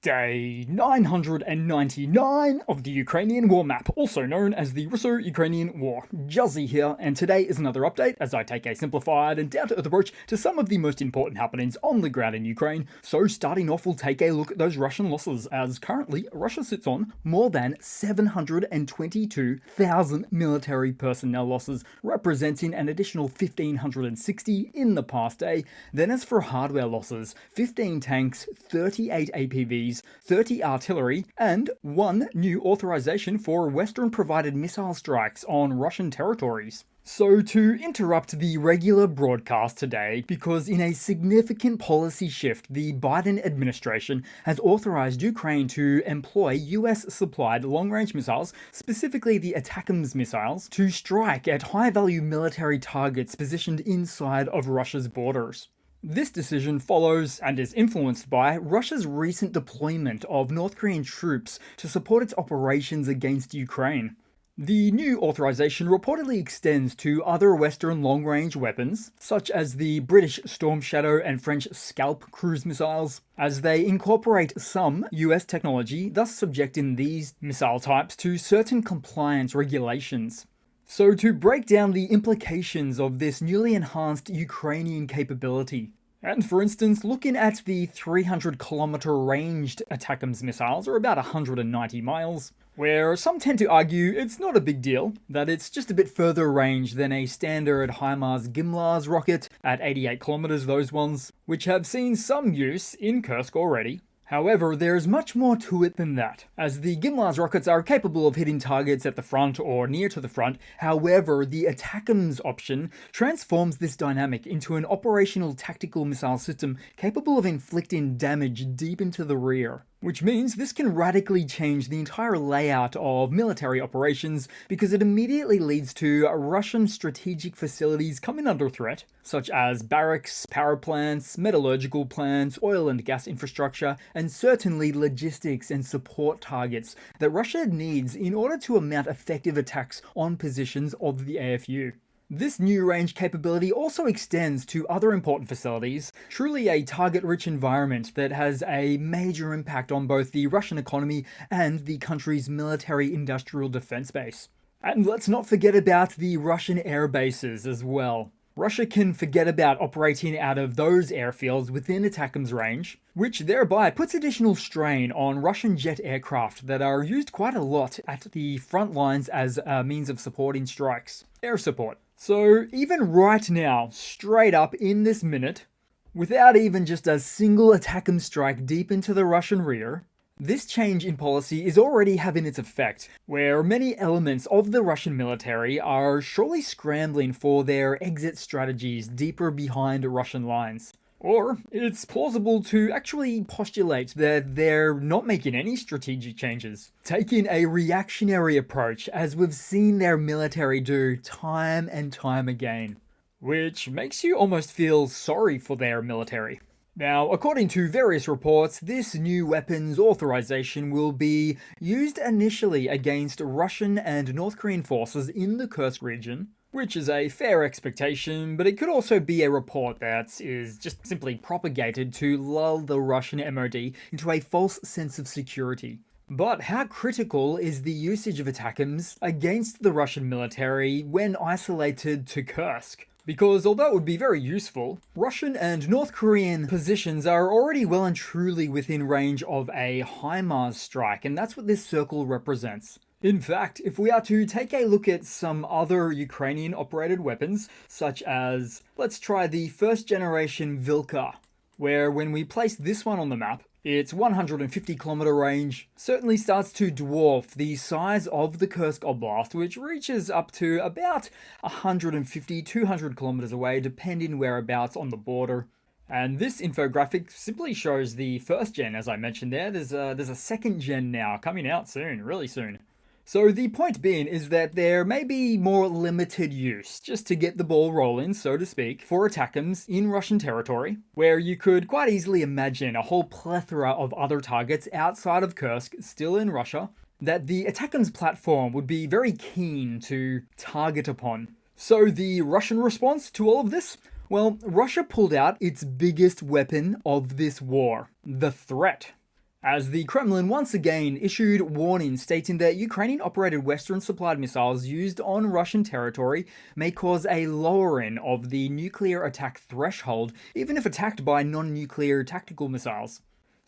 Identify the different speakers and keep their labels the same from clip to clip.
Speaker 1: Day 999 of the Ukrainian War Map, also known as the Russo-Ukrainian War. Juzzie here, and today is another update as I take a simplified and down-to-earth approach to some of the most important happenings on the ground in Ukraine. So starting off, we'll take a look at those Russian losses, as currently Russia sits on more than 722,000 military personnel losses, representing an additional 1,560 in the past day. Then as for hardware losses, 15 tanks, 38 APVs, 30 artillery, and one new authorization for Western-provided missile strikes on Russian territories. So to interrupt the regular broadcast today, because in a significant policy shift, the Biden administration has authorized Ukraine to employ US-supplied long-range missiles, specifically the ATACMS missiles, to strike at high-value military targets positioned inside of Russia's borders. This decision follows and is influenced by Russia's recent deployment of North Korean troops to support its operations against Ukraine. The new authorization reportedly extends to other Western long-range weapons, such as the British Storm Shadow and French Scalp cruise missiles, as they incorporate some US technology, thus subjecting these missile types to certain compliance regulations. So to break down the implications of this newly enhanced Ukrainian capability, and for instance, looking at the 300-kilometer ranged ATACMS missiles, or about 190 miles, where some tend to argue it's not a big deal, that it's just a bit further range than a standard HIMARS GIMLARS rocket at 88 kilometers, those ones, which have seen some use in Kursk already. However, there's much more to it than that, as the GIMLARS rockets are capable of hitting targets at the front or near to the front. However, the ATACMS option transforms this dynamic into an operational tactical missile system capable of inflicting damage deep into the rear, which means this can radically change the entire layout of military operations because it immediately leads to Russian strategic facilities coming under threat, such as barracks, power plants, metallurgical plants, oil and gas infrastructure, and certainly logistics and support targets that Russia needs in order to mount effective attacks on positions of the AFU. This new range capability also extends to other important facilities, truly a target-rich environment that has a major impact on both the Russian economy and the country's military-industrial defense base. And let's not forget about the Russian air bases as well. Russia can forget about operating out of those airfields within ATACMS range, which thereby puts additional strain on Russian jet aircraft that are used quite a lot at the front lines as a means of supporting strikes. Air support. So even right now, straight up in this minute, without even just a single ATACMS strike deep into the Russian rear, this change in policy is already having its effect, where many elements of the Russian military are surely scrambling for their exit strategies deeper behind Russian lines. Or it's plausible to actually postulate that they're not making any strategic changes, taking a reactionary approach as we've seen their military do time and time again, which makes you almost feel sorry for their military. Now, according to various reports, this new weapons authorization will be used initially against Russian and North Korean forces in the Kursk region, which is a fair expectation, but it could also be a report that is just simply propagated to lull the Russian MOD into a false sense of security. But how critical is the usage of ATACMS against the Russian military when isolated to Kursk? Because although it would be very useful, Russian and North Korean positions are already well and truly within range of a HIMARS strike, and that's what this circle represents. In fact, if we are to take a look at some other Ukrainian-operated weapons, such as, let's try the first-generation Vilka, where when we place this one on the map, its 150-kilometer range certainly starts to dwarf the size of the Kursk Oblast, which reaches up to about 150-200 kilometers away, depending whereabouts on the border. And this infographic simply shows the first gen, as I mentioned there. There's a second gen now coming out soon, really soon. So the point being is that there may be more limited use, just to get the ball rolling, so to speak, for ATACMS in Russian territory, where you could quite easily imagine a whole plethora of other targets outside of Kursk, still in Russia, that the ATACMS platform would be very keen to target upon. So the Russian response to all of this? Well, Russia pulled out its biggest weapon of this war, the threat. as the Kremlin once again issued warnings stating that Ukrainian-operated Western-supplied missiles used on Russian territory may cause a lowering of the nuclear attack threshold, even if attacked by non-nuclear tactical missiles.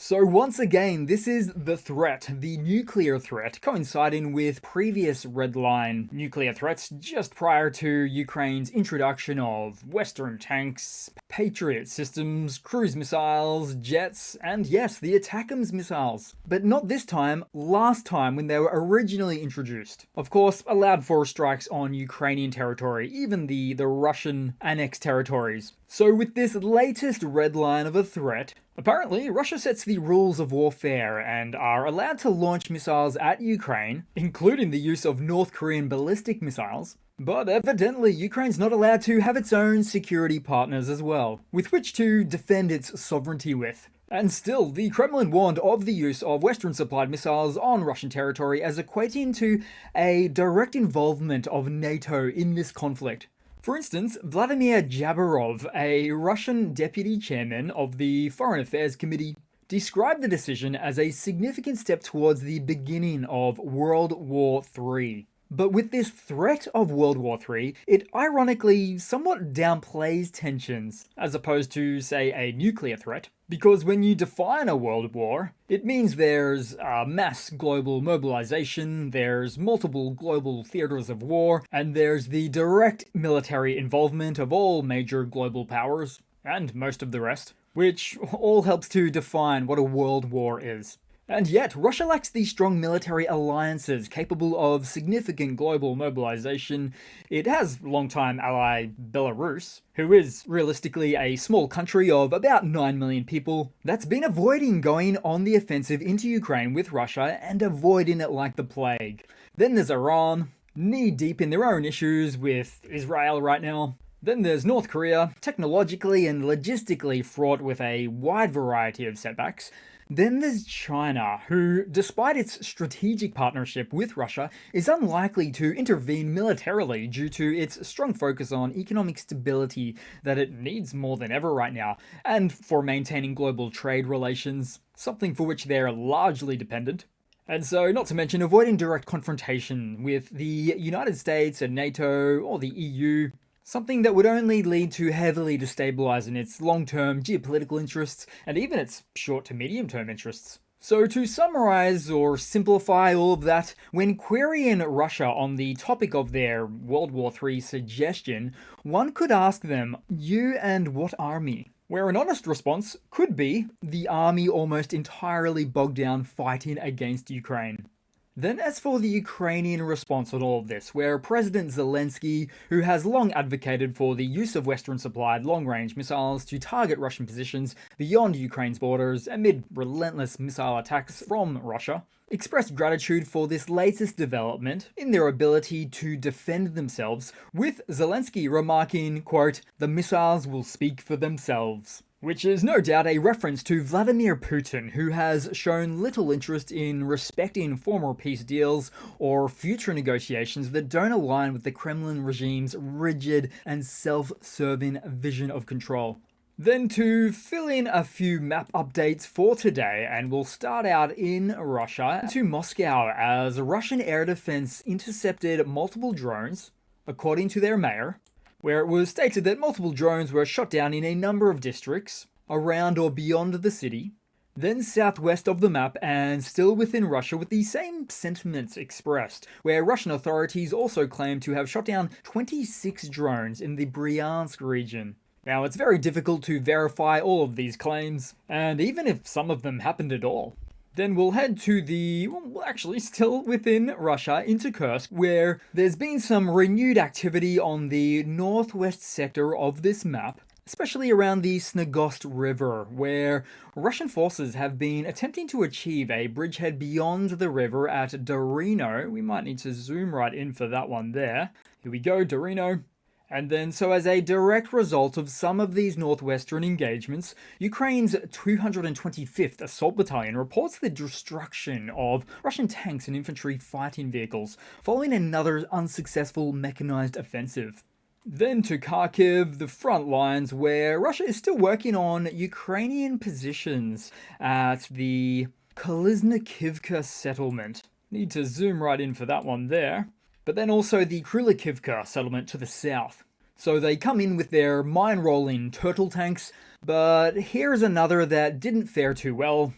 Speaker 1: So once again, this is the threat, the nuclear threat, coinciding with previous red line nuclear threats just prior to Ukraine's introduction of Western tanks, Patriot systems, cruise missiles, jets, and yes, the ATACMS missiles. But not this time, last time when they were originally introduced. Of course, allowed for strikes on Ukrainian territory, even the Russian annexed territories. So with this latest red line of a threat, apparently Russia sets the rules of warfare and are allowed to launch missiles at Ukraine, including the use of North Korean ballistic missiles. But evidently Ukraine's not allowed to have its own security partners as well, with which to defend its sovereignty with. And still, the Kremlin warned of the use of Western-supplied missiles on Russian territory as equating to a direct involvement of NATO in this conflict. For instance, Vladimir Jabarov, a Russian deputy chairman of the Foreign Affairs Committee, described the decision as a significant step towards the beginning of World War III. But with this threat of World War III, it ironically somewhat downplays tensions, as opposed to, say, a nuclear threat. Because when you define a world war, it means there's mass global mobilization, there's multiple global theaters of war, and there's the direct military involvement of all major global powers, and most of the rest, which all helps to define what a world war is. And yet, Russia lacks the strong military alliances capable of significant global mobilization. It has longtime ally Belarus, who is realistically a small country of about 9 million people, that's been avoiding going on the offensive into Ukraine with Russia and avoiding it like the plague. Then there's Iran, knee-deep in their own issues with Israel right now. Then there's North Korea, technologically and logistically fraught with a wide variety of setbacks. Then there's China, who, despite its strategic partnership with Russia, is unlikely to intervene militarily due to its strong focus on economic stability that it needs more than ever right now, and for maintaining global trade relations, something for which they're largely dependent. And so, not to mention avoiding direct confrontation with the United States and NATO or the EU, something that would only lead to heavily destabilizing its long-term geopolitical interests and even its short to medium-term interests. So to summarize or simplify all of that, when querying Russia on the topic of their World War III suggestion, one could ask them, you and what army? Where an honest response could be, the army almost entirely bogged down fighting against Ukraine. Then as for the Ukrainian response on all of this, where President Zelensky, who has long advocated for the use of Western-supplied long-range missiles to target Russian positions beyond Ukraine's borders amid relentless missile attacks from Russia, expressed gratitude for this latest development in their ability to defend themselves, with Zelensky remarking, quote, "The missiles will speak for themselves." Which is no doubt a reference to Vladimir Putin, who has shown little interest in respecting former peace deals or future negotiations that don't align with the Kremlin regime's rigid and self-serving vision of control. Then to fill in a few map updates for today, and we'll start out in Russia to Moscow, as Russian air defense intercepted multiple drones, according to their mayor, where it was stated that multiple drones were shot down in a number of districts, around or beyond the city, then southwest of the map and still within Russia with the same sentiments expressed, where Russian authorities also claim to have shot down 26 drones in the Bryansk region. Now, it's very difficult to verify all of these claims, and even if some of them happened at all. Then we'll head to actually still within Russia, into Kursk, where there's been some renewed activity on the northwest sector of this map, especially around the Snogost River, where Russian forces have been attempting to achieve a bridgehead beyond the river at Dorino. We might need to zoom right in for that one there. Here we go, Dorino. And then, so as a direct result of some of these northwestern engagements, Ukraine's 225th Assault Battalion reports the destruction of Russian tanks and infantry fighting vehicles, following another unsuccessful mechanized offensive. Then to Kharkiv, the front lines, where Russia is still working on Ukrainian positions at the Koliznikivka settlement. Need to zoom right in for that one there. But then also the Krylikivka settlement to the south. So they come in with their mine-rolling turtle tanks, but here's another that didn't fare too well.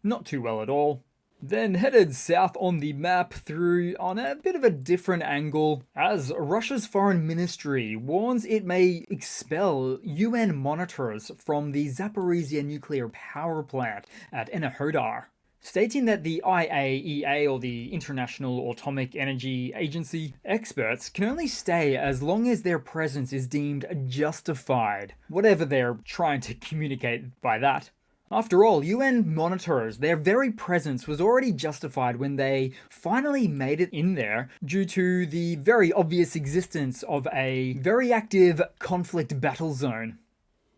Speaker 1: Not too well at all. Then headed south on the map through on a bit of a different angle, as Russia's foreign ministry warns it may expel UN monitors from the Zaporizhia nuclear power plant at Enerhodar, stating that the IAEA, or the International Atomic Energy Agency, experts can only stay as long as their presence is deemed justified, whatever they're trying to communicate by that. After all, UN monitors, their very presence was already justified when they finally made it in there due to the very obvious existence of a very active conflict battle zone.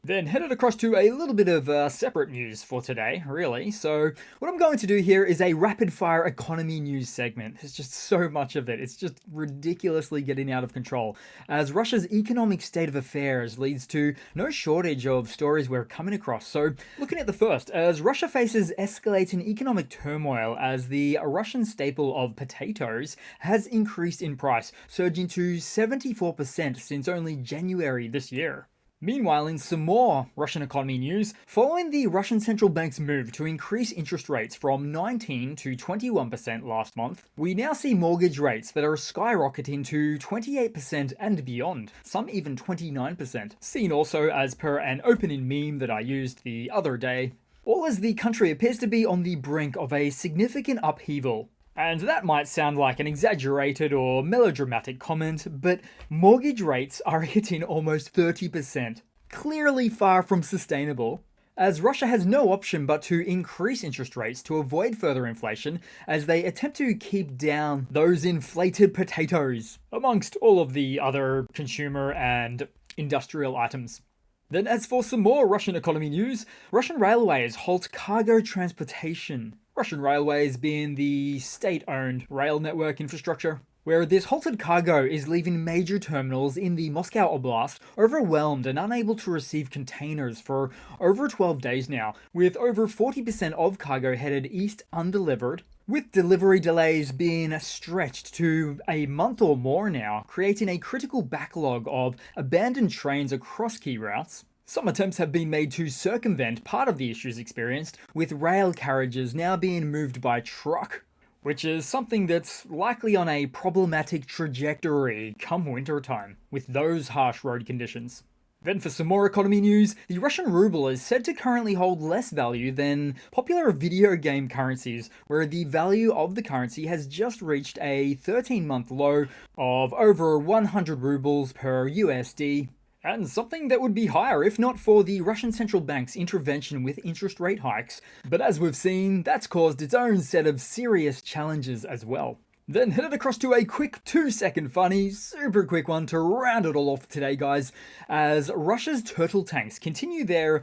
Speaker 1: Then headed across to a little bit of separate news for today, really. So what I'm going to do here is a rapid-fire economy news segment. There's just so much of it. It's just ridiculously getting out of control, as Russia's economic state of affairs leads to no shortage of stories we're coming across. So looking at the first, as Russia faces escalating economic turmoil as the Russian staple of potatoes has increased in price, surging to 74% since only January this year. Meanwhile, in some more Russian economy news, following the Russian central bank's move to increase interest rates from 19 to 21% last month, we now see mortgage rates that are skyrocketing to 28% and beyond, some even 29%, seen also as per an opening meme that I used the other day, all as the country appears to be on the brink of a significant upheaval. And that might sound like an exaggerated or melodramatic comment, but mortgage rates are hitting almost 30%, clearly far from sustainable, as Russia has no option but to increase interest rates to avoid further inflation as they attempt to keep down those inflated potatoes, amongst all of the other consumer and industrial items. Then as for some more Russian economy news, Russian railways halt cargo transportation. Russian railways being the state-owned rail network infrastructure, where this halted cargo is leaving major terminals in the Moscow Oblast overwhelmed and unable to receive containers for over 12 days now, with over 40% of cargo headed east undelivered, with delivery delays being stretched to a month or more now, creating a critical backlog of abandoned trains across key routes. Some attempts have been made to circumvent part of the issues experienced, with rail carriages now being moved by truck, which is something that's likely on a problematic trajectory come wintertime, with those harsh road conditions. Then for some more economy news, the Russian ruble is said to currently hold less value than popular video game currencies, where the value of the currency has just reached a 13-month low of over 100 rubles per USD. And something that would be higher if not for the Russian central bank's intervention with interest rate hikes. But as we've seen, that's caused its own set of serious challenges as well. Then headed across to a quick 2-second funny, super quick one to round it all off today, guys, as Russia's turtle tanks continue their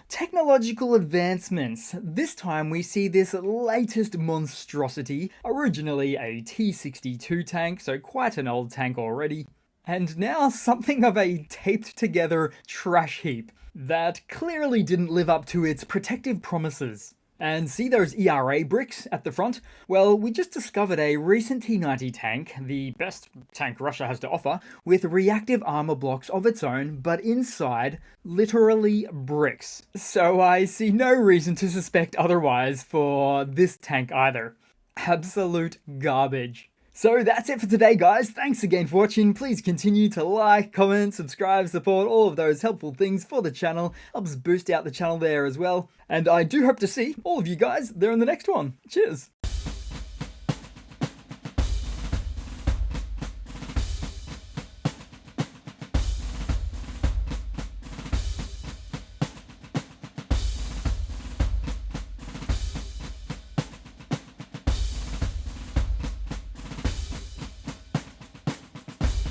Speaker 1: technological advancements. This time we see this latest monstrosity, originally a T-62 tank, so quite an old tank already, and now something of a taped together trash heap that clearly didn't live up to its protective promises. And see those ERA bricks at the front? Well, we just discovered a recent T-90 tank, the best tank Russia has to offer, with reactive armor blocks of its own, but inside, literally bricks. So I see no reason to suspect otherwise for this tank either. Absolute garbage. So that's it for today, guys. Thanks again for watching. Please continue to like, comment, subscribe, support, all of those helpful things for the channel. Helps boost out the channel there as well. And I do hope to see all of you guys there in the next one. Cheers.